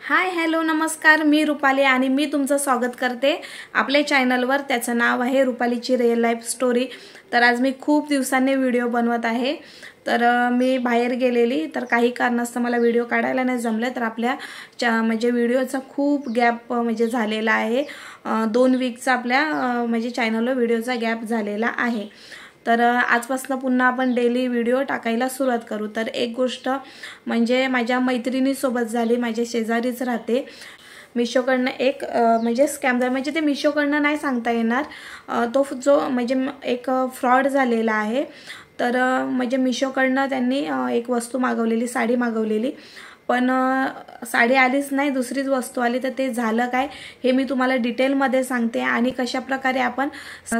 Hi hello नमस्कार, मी रुपाली आणि मी तुमचं स्वागत करते आपल्या चॅनलवर। त्याचं नाव आहे रुपालीची रिअल लाईफ स्टोरी। तर आज मी खूप दिवसांनी व्हिडिओ बनवत आहे। तर मी बाहेर गेलेली, तर काही कारणास्तव मला व्हिडिओ काढायला नाही जमले। तर आपल्या म्हणजे व्हिडिओचा खूप गॅप म्हणजे झालेला आहे। 2 वीकचा आपल्या म्हणजे चॅनलवर व्हिडिओचा गॅप झालेला आहे। तर आजपासून पुन्हा आपण डेली व्हिडिओ टाकायला सुरुवात करू। तर एक गोष्ट म्हणजे माझ्या मैत्रिणीसोबत झाली, माझ्या शेजारीच राहते। मिशोकडनं एक म्हणजे स्कॅम झाला, म्हणजे ते मिशोकडनं नाही सांगता येणार, तो जो म्हणजे एक फ्रॉड झालेला आहे। तर म्हणजे मिशोकडनं त्यांनी एक वस्तू मागवलेली, साडी मागवलेली, पण साडी आलीच नाही, दुसरीच वस्तू आली। तर ते झालं काय हे मी तुम्हाला डिटेलमध्ये सांगते आणि कशा प्रकारे आपण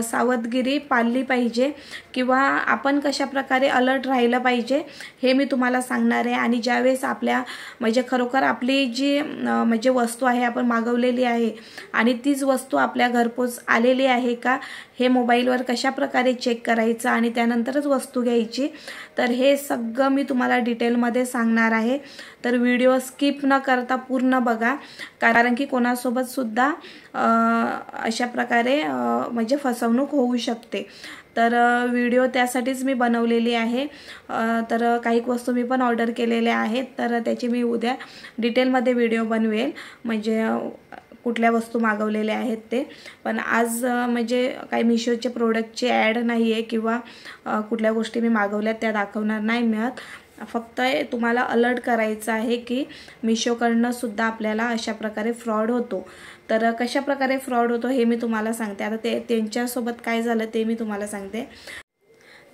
सावधगिरी पाळली पाहिजे किंवा आपण कशा प्रकारे अलर्ट राहिलं पाहिजे हे मी तुम्हाला सांगणार आहे। आणि ज्यावेळेस आपल्या म्हणजे खरोखर आपली जी म्हणजे वस्तू आहे आपण मागवलेली आहे आणि तीच वस्तू आपल्या घरपोच आलेली आहे का हे मोबाईलवर कशा प्रकारे चेक करायचं आणि त्यानंतरच वस्तू घ्यायची, तर हे सगळं मी तुम्हाला डिटेलमध्ये सांगणार आहे। तर व्हिडिओ स्किप न करता पूर्ण बघा, कारण की कोणासोबत सुद्धा अशा प्रकारे म्हणजे फसवणूक होऊ शकते। तर व्हिडिओ त्यासाठीच मी बनवलेली आहे। तर काही वस्तू मी पण ऑर्डर केलेल्या आहेत, तर त्याची मी उद्या डिटेलमध्ये व्हिडिओ बनवेल, म्हणजे कुठल्या वस्तू मागवलेल्या आहेत ते। पण आज म्हणजे काही मिशोचे प्रोडक्टची ॲड नाही आहे किंवा कुठल्या गोष्टी मी मागवल्यात त्या दाखवणार नाही मिळत। फक्त तुम्हाला अलर्ट करायचं आहे की मिशोकडनं सुद्धा आपल्याला अशा प्रकारे फ्रॉड होतो। तर कशा प्रकारे फ्रॉड होतो हे मी तुम्हाला सांगते। आता त्यांच्यासोबत काय झालं ते मी तुम्हाला सांगते।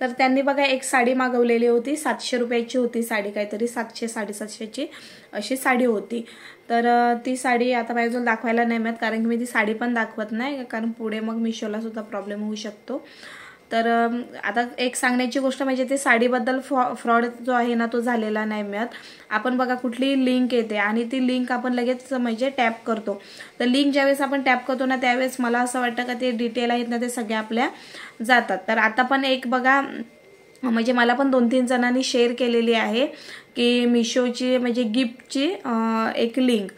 तर त्यांनी बघा एक साडी मागवलेली होती, 700 रुपयाची होती साडी, काहीतरी 700 750ची अशी साडी होती। तर ती साडी आता माझ्याजवळ दाखवायला नाही मिळत, कारण की मी ती साडी पण दाखवत नाही, कारण पुढे मग मिशोला सुद्धा प्रॉब्लेम होऊ शकतो। तर आता एक सांगण्याची गोष्ट म्हणजे ते साडीबद्दल फ्रॉड जो आहे ना तो झालेला नाही मिळत। आपण बघा कुठली लिंक येते आणि ती लिंक आपण लगेच म्हणजे टॅप करतो। तर लिंक ज्यावेळेस आपण टॅप करतो ना त्यावेळेस मला असं वाटतं का ते डिटेल आहेत ना ते सगळे आपल्या जातात। तर आता पण एक बघा म्हणजे मला पण 2-3 जणांनी शेअर केलेली आहे की मिशोची म्हणजे गिफ्टची एक लिंक,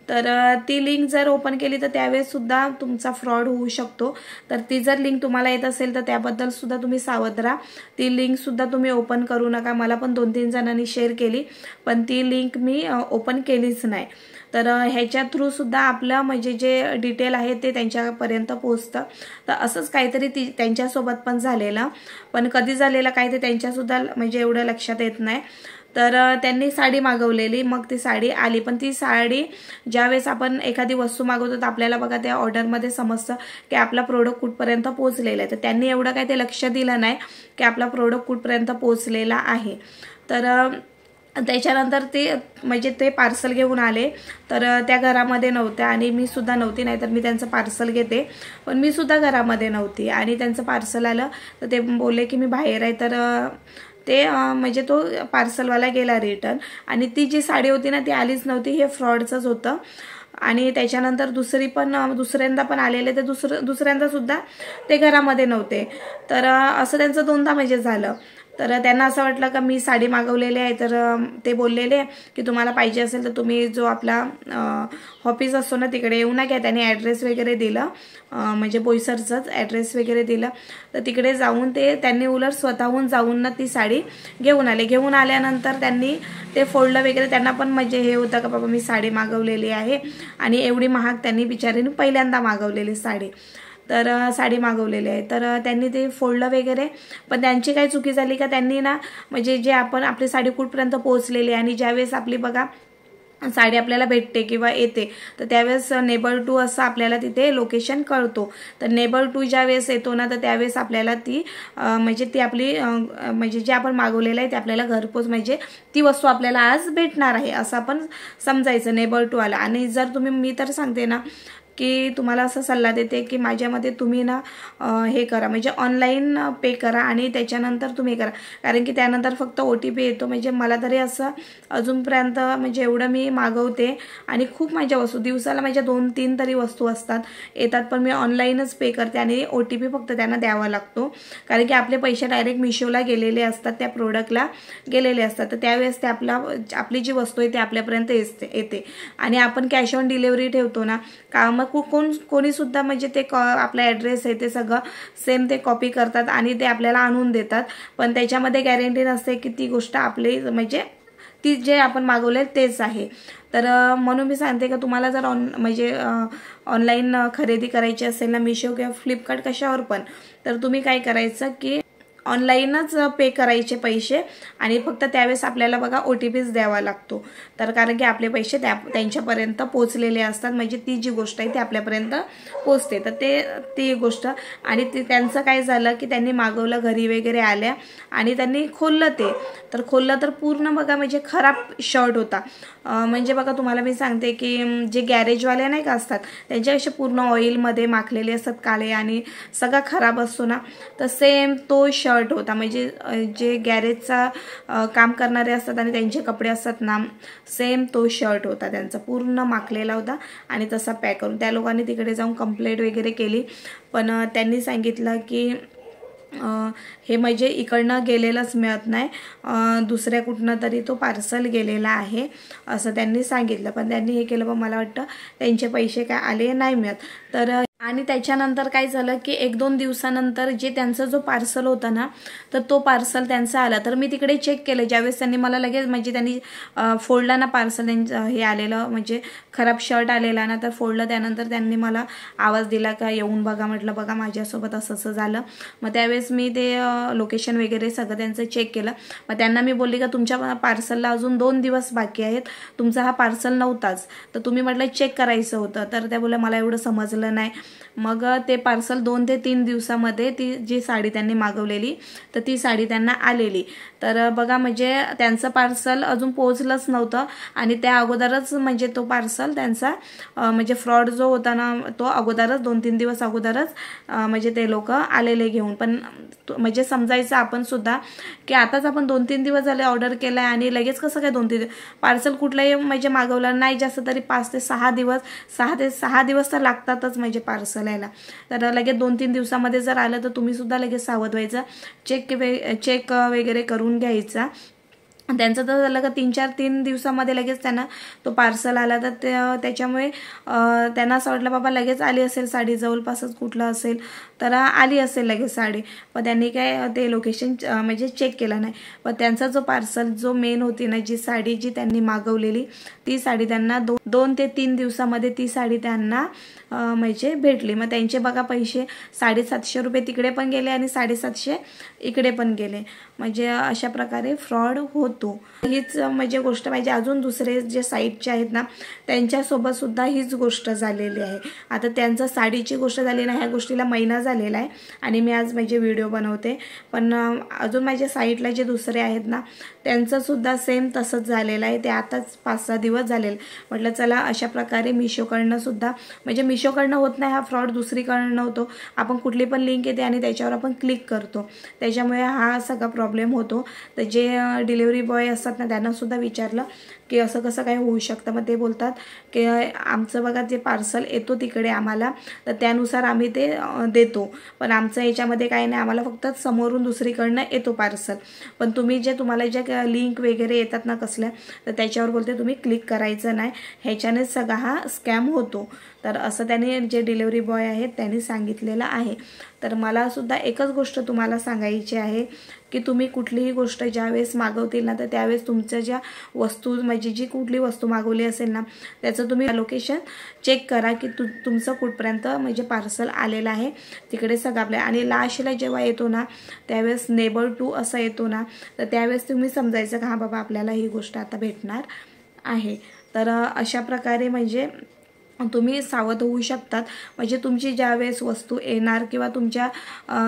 तर ती लिंक जर ओपन केली तर त्यावेळेस सुद्धा तुमचा फ्रॉड होऊ शकतो। तर ती जर लिंक तुम्हाला येत असेल तर त्याबद्दल सुद्धा तुम्ही सावध राहा, ती लिंक सुद्धा तुम्ही ओपन करू नका। मला पण 2-3 जणांनी शेअर केली, पण ती लिंक मी ओपन केलीच नाही। तर ह्याच्या थ्रू सुद्धा आपलं म्हणजे जे डिटेल आहे ते त्यांच्यापर्यंत पोहोचतं। तर असंच काहीतरी त्यांच्यासोबत पण झालेलं, पण कधी झालेलं काय ते त्यांच्यासुद्धा म्हणजे एवढं लक्षात येत नाही। तर त्यांनी साडी मागवलेली, मग ती साडी आली, पण ती साडी ज्यावेळेस आपण एखादी वस्तू मागवतो तर आपल्याला बघा त्या ऑर्डरमध्ये समजतं की आपला प्रोडक्ट कुठपर्यंत पोहोचलेला आहे। तर त्यांनी एवढं काय ते लक्ष दिलं नाही की आपला प्रोडक्ट कुठपर्यंत पोहोचलेला आहे। तर त्याच्यानंतर ते म्हणजे ते पार्सल घेऊन आले, तर त्या घरामध्ये नव्हत्या आणि मी सुद्धा नव्हती, नाहीतर मी त्यांचं पार्सल घेते, पण मी सुद्धा घरामध्ये नव्हती। आणि त्यांचं पार्सल आलं तर ते बोलले की मी बाहेर आहे, तर ते म्हणजे तो पार्सलवाला गेला रिटर्न आणि ती जी साडी होती ना ती आलीच नव्हती, हे फ्रॉडचंच होतं। आणि त्याच्यानंतर दुसऱ्यांदा पण आलेले, तर दुसऱ्यांदा सुद्धा ते घरामध्ये नव्हते। तर असं त्यांचं 2दा म्हणजे झालं। तर त्यांना असं वाटलं का मी साडी मागवलेली आहे, तर ते बोललेले की तुम्हाला पाहिजे असेल तर तुम्ही जो आपला ऑफिस असतो ना तिकडे येऊ नका। त्यांनी ॲड्रेस वगैरे दिलं, म्हणजे बोईसरचंच ॲड्रेस वगैरे दिलं, तर तिकडे जाऊन त्यांनी उलट स्वतःहून जाऊन ना ती साडी घेऊन आले। घेऊन आल्यानंतर त्यांनी ते फोडलं वगैरे, त्यांना पण म्हणजे हे होतं का बाबा मी साडी मागवलेली आहे आणि एवढी महाग त्यांनी बिचारीने पहिल्यांदा मागवलेली साडी, तर साडी मागवलेली आहे। तर त्यांनी ते फोडलं वगैरे, पण त्यांची काय चुकी झाली का त्यांनी ना म्हणजे जे आपण आपली साडी कुठपर्यंत पोहोचलेली आणि ज्यावेळेस आपली बघा साडी आपल्याला भेटते किंवा येते तर त्यावेळेस नेबर टू असं आपल्याला तिथे लोकेशन कळतो। तर नेबर टू ज्यावेळेस येतो ना तर त्यावेळेस आपल्याला ती म्हणजे ती आपली म्हणजे जे आपण मागवलेलं आहे ते आपल्याला घरपोच म्हणजे ती वस्तू आपल्याला आज भेटणार आहे असं आपण समजायचं नेबर टू आला। आणि जर तुम्ही मी तर सांगते ना की तुम्हाला असा सल्ला देते की माझ्यामध्ये तुम्ही ना हे करा, म्हणजे ऑनलाईन पे करा आणि त्याच्यानंतर तुम्ही करा, कारण की त्यानंतर फक्त OTP येतो. म्हणजे मला तरी असं अजूनपर्यंत म्हणजे एवढं मी मागवते आणि खूप माझ्या वस्तू दिवसाला माझ्या 2-3 तरी वस्तू असतात येतात, पण मी ऑनलाईनच पे करते आणि OTP फक्त त्यांना द्यावा लागतो, कारण की आपले पैसे डायरेक्ट मिशोला गेलेले असतात, त्या प्रोडक्टला गेलेले असतात. तर त्यावेळेस ते आपली जी वस्तू आहे ते आपल्यापर्यंत येते आणि आपण कॅश ऑन डिलिव्हरी ठेवतो ना का, मग कोणीसुद्धा म्हणजे ते आपला ॲड्रेस आहे ते सगळं सेम ते कॉपी करतात आणि ते आपल्याला आणून देतात, पण त्याच्यामध्ये गॅरंटी नसते की ती गोष्ट आपली म्हणजे ती जे आपण मागवले तेच आहे. तर म्हणून मी सांगते का तुम्हाला जर म्हणजे ऑनलाईन खरेदी करायची असेल ना, मिशो किंवा फ्लिपकार्ट कशावर पण, तर तुम्ही काय करायचं की ऑनलाईनच पे करायचे पैसे आणि फक्त त्यावेळेस आपल्याला बघा OTPच द्यावा लागतो. तर कारण की आपले पैसे त्यांच्यापर्यंत पोचलेले असतात, म्हणजे ती जी गोष्ट आहे ती आपल्यापर्यंत पोचते. तर ती गोष्ट आणि त्यांचं काय झालं की त्यांनी मागवलं, घरी वगैरे आल्या आणि त्यांनी खोललं तर पूर्ण बघा म्हणजे खराब शर्ट होता. म्हणजे बघा तुम्हाला मी सांगते की जे गॅरेजवाले नाही का असतात त्यांच्या असे पूर्ण ऑइलमध्ये माखलेले असतात काळे आणि सगळा खराब असतो ना, तर सेम तो शर्ट होता. म्हणजे जे गॅरेजचा काम करणारे असतात आणि त्यांचे कपडे असतात ना, सेम तो शर्ट होता, त्यांचा पूर्ण माखलेला होता आणि तसा पॅक करून त्या लोकांनी तिकडे जाऊन कंप्लेंट वगैरे केली, पण त्यांनी सांगितलं की हे म्हणजे इकडनं गेलेलंच मिळत नाही, दुसऱ्या कुठनं तरी तो पार्सल गेलेला आहे असं त्यांनी सांगितलं. पण त्यांनी हे केलं, पण मला वाटतं त्यांचे पैसे काय आले नाही मिळत. तर आणि त्याच्यानंतर काय झालं की 1-2 दिवसानंतर जे त्यांचा जो पार्सल होता ना, तर तो पार्सल त्यांचा आला. तर मी तिकडे चेक केलं, ज्यावेळेस त्यांनी मला लगेच म्हणजे त्यांनी फोडला ना पार्सल, त्यांचं हे आलेलं म्हणजे खराब शर्ट आलेला ना, तर फोडलं. त्यानंतर त्यांनी मला आवाज दिला का येऊन बघा, म्हटलं बघा माझ्यासोबत असं झालं. मग त्यावेळेस मी ते लोकेशन वगैरे सगळं त्यांचं चेक केलं. मग त्यांना मी बोलली का तुमच्या पार्सलला अजून 2 दिवस बाकी आहेत, तुमचा हा पार्सल नव्हताच, तर तुम्ही म्हटलं चेक करायचं होतं. तर त्या बोलल्या मला एवढं समजलं नाही. मग ते पार्सल 2 ते 3 दिवसामध्ये ती जी साडी त्यांनी मागवलेली तर ती साडी त्यांना आलेली. तर बघा म्हणजे त्यांचं पार्सल अजून पोहोचलंच नव्हतं आणि त्या अगोदरच म्हणजे तो पार्सल त्यांचा म्हणजे फ्रॉड जो होता ना, तो अगोदरच 2-3 दिवस अगोदरच म्हणजे ते लोक आलेले घेऊन. पण म्हणजे समजायचं आपण सुद्धा की आताच आपण 2-3 दिवस झाले ऑर्डर केलाय आणि लगेच कसं काय 2-3 पार्सल कुठलंही म्हणजे मागवलं नाही, जास्त तरी 5 ते 6 दिवस 6 दिवस तर लागतातच म्हणजे पार्सल यायला. तर लगेच 2-3 दिवसामध्ये जर आलं तर तुम्ही सुद्धा लगेच सावध व्हायचं, चेक वगैरे करून घ्यायचा. त्यांचं तर झालं का 3 दिवसामध्ये लगेच त्यांना तो पार्सल आला. तर त्याच्यामुळे त्यांना असं वाटलं बाबा लगेच आली असेल साडी, जवळपासच कुठलं असेल तर आली असेल लगेच साडी. पण त्यांनी काय ते लोकेशन म्हणजे चेक केलं नाही. पण त्यांचा जो पार्सल जो मेन होती ना जी साडी जी त्यांनी मागवलेली ती साडी त्यांना 2 ते 3 दिवसामध्ये ती साडी त्यांना म्हणजे भेटली. मग त्यांचे बघा पैसे 750 रुपये तिकडे पण गेले आणि 750 इकडे पण गेले. म्हणजे अशा प्रकारे फ्रॉड होतो. हीच म्हणजे गोष्ट पाहिजे. अजून दुसरे जे साईटचे आहेत ना त्यांच्यासोबत सुद्धा हीच गोष्ट झालेली आहे. आता त्यांचा साडीची गोष्ट झाली ना, ह्या गोष्टीला महिना झालेला आहे आणि मी आज म्हणजे व्हिडिओ बनवते. पण अजून माझ्या साईटला जे दुसरे आहेत ना त्यांचं सुद्धा सेम तसंच झालेलं आहे. ते आताच 5-6 दिवस झालेले. म्हटलं चला अशा प्रकारे मिशोकडनं सुद्धा म्हणजे मिशोकडनं होत नाही हा फ्रॉड, दुसरीकडनं होतो. आपण कुठली पण लिंक येते आणि त्याच्यावर आपण क्लिक करतो, त्याच्यामुळे हा सगळा प्रॉब्लेम होतो. तर जे डिलिव्हरी बॉय असतात ना त्यांना सुद्धा विचारलं की असं कसं काय होऊ शकतं. मग ते बोलतात की आमचं बघा जे पार्सल येतो तिकडे आम्हाला तर त्यानुसार आम्ही ते देतो, पण आमचं याच्यामध्ये काही नाही, आम्हाला फक्त समोरून दुसरीकडनं येतो पार्सल. पण तुम्ही जे तुम्हाला ज्या लिंक वगैरे येतात ना कसल्या तर त्याच्यावर बोलते तुम्ही क्लिक करायचं नाही, ह्याच्यानेच सगळा हा स्कॅम होतो. तर असं त्यांनी जे डिलिव्हरी बॉय आहेत त्यांनी सांगितलेलं आहे. तर मला सुद्धा एकच गोष्ट तुम्हाला सांगायची आहे की तुम्ही कुठलीही गोष्ट ज्यावेळेस मागवतील ना तर त्यावेळेस तुमच्या ज्या वस्तू म्हणजे जी कुठली वस्तू मागवली असेल ना त्याचं तुम्ही लोकेशन चेक करा की तुमचं कुठपर्यंत म्हणजे पार्सल आलेलं आहे तिकडे सगळं आपल्या. आणि लास्टला जेव्हा येतो ना त्यावेळेस नेबर टू असं येतो ना तर त्यावेळेस तुम्ही समजायचं का हां बाबा आपल्याला ही गोष्ट आता भेटणार आहे. तर अशा प्रकारे म्हणजे तुम्ही सावध होऊ शकतात। म्हणजे तुमची ज्यावेळेस वस्तू येणार किंवा तुमच्या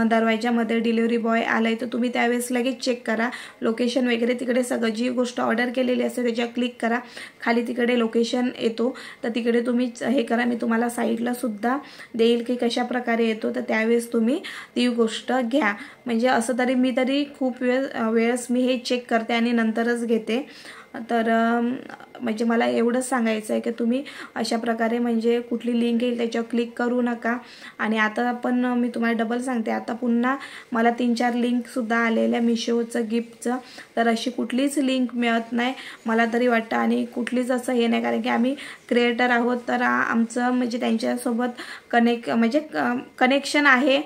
दरवाजामध्ये डिलिव्हरी बॉय आलाय तर तुम्ही त्यावेळेस लगेच चेक करा लोकेशन वगैरे, तिकडे सगळं जी गोष्ट ऑर्डर केलेली असते त्याच्यावर क्लिक करा, खाली तिकडे लोकेशन येतो तर तिकडे तुम्ही हे करा। मी तुम्हाला साईडला सुद्धा देईल की कशा प्रकारे येतो, तर त्यावेळेस तुम्ही ती गोष्ट घ्या। म्हणजे असं तरी मी खूप वेळेस मी हे चेक करते आणि नंतरच घेते। तर म्हणजे मला एवढंच सांगायचं आहे की तुम्ही अशा प्रकारे म्हणजे कुठली लिंक येईल त्याच्यावर क्लिक करू नका। आणि आता पण मी तुम्हाला डबल सांगते, आता पुन्हा मला 3-4 लिंकसुद्धा आलेल्या मिशोचं गिफ्टचं, तर अशी कुठलीच लिंक मिळत नाही मला तरी वाटतं आणि कुठलीच असं हे नाही, कारण की आम्ही क्रिएटर आहोत तर आमचं म्हणजे त्यांच्यासोबत कनेक्शन आहे,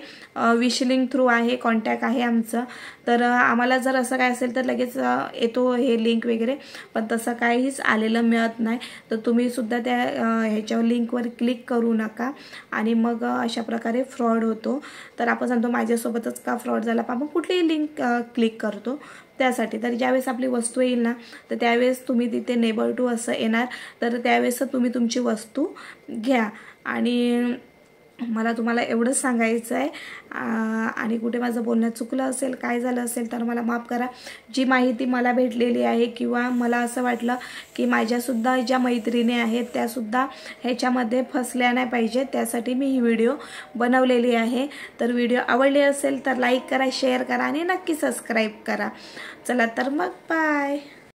विश लिंक थ्रू आहे, कॉन्टॅक्ट आहे आमचं। तर आम्हाला जर असं काय असेल तर लगेच येतो हे लिंक वगैरे, पण तसं काहीच आलेलं मिळत नाही। तर तुम्ही सुद्धा त्या ह्याच्यावर लिंकवर क्लिक करू नका आणि मग अशा प्रकारे फ्रॉड होतो। तर आपण सांगतो माझ्यासोबतच का फ्रॉड झाला, आपण कुठलीही लिंक क्लिक करतो त्यासाठी। तर ज्यावेळेस आपली वस्तू येईल ना तर त्यावेळेस तुम्ही तिथे नेबर टू असं येणार, तर त्यावेळेस तुम्ही तुमची वस्तू घ्या। आणि मला तुम्हाला एवढंच सांगायचं आहे। आणि कुठे माझं बोलणं चुकलं असेल, काय झालं असेल तर मला माफ करा। जी माहिती मला भेटलेली आहे किंवा मला असं वाटलं की माझ्यासुद्धा ज्या मैत्रिणी आहेत त्यासुद्धा ह्याच्यामध्ये फसल्या नाही पाहिजे, त्यासाठी मी ही व्हिडिओ बनवलेली आहे। तर व्हिडिओ आवडली असेल तर लाईक करा, शेअर करा आणि नक्की सबस्क्राईब करा। चला तर मग बाय।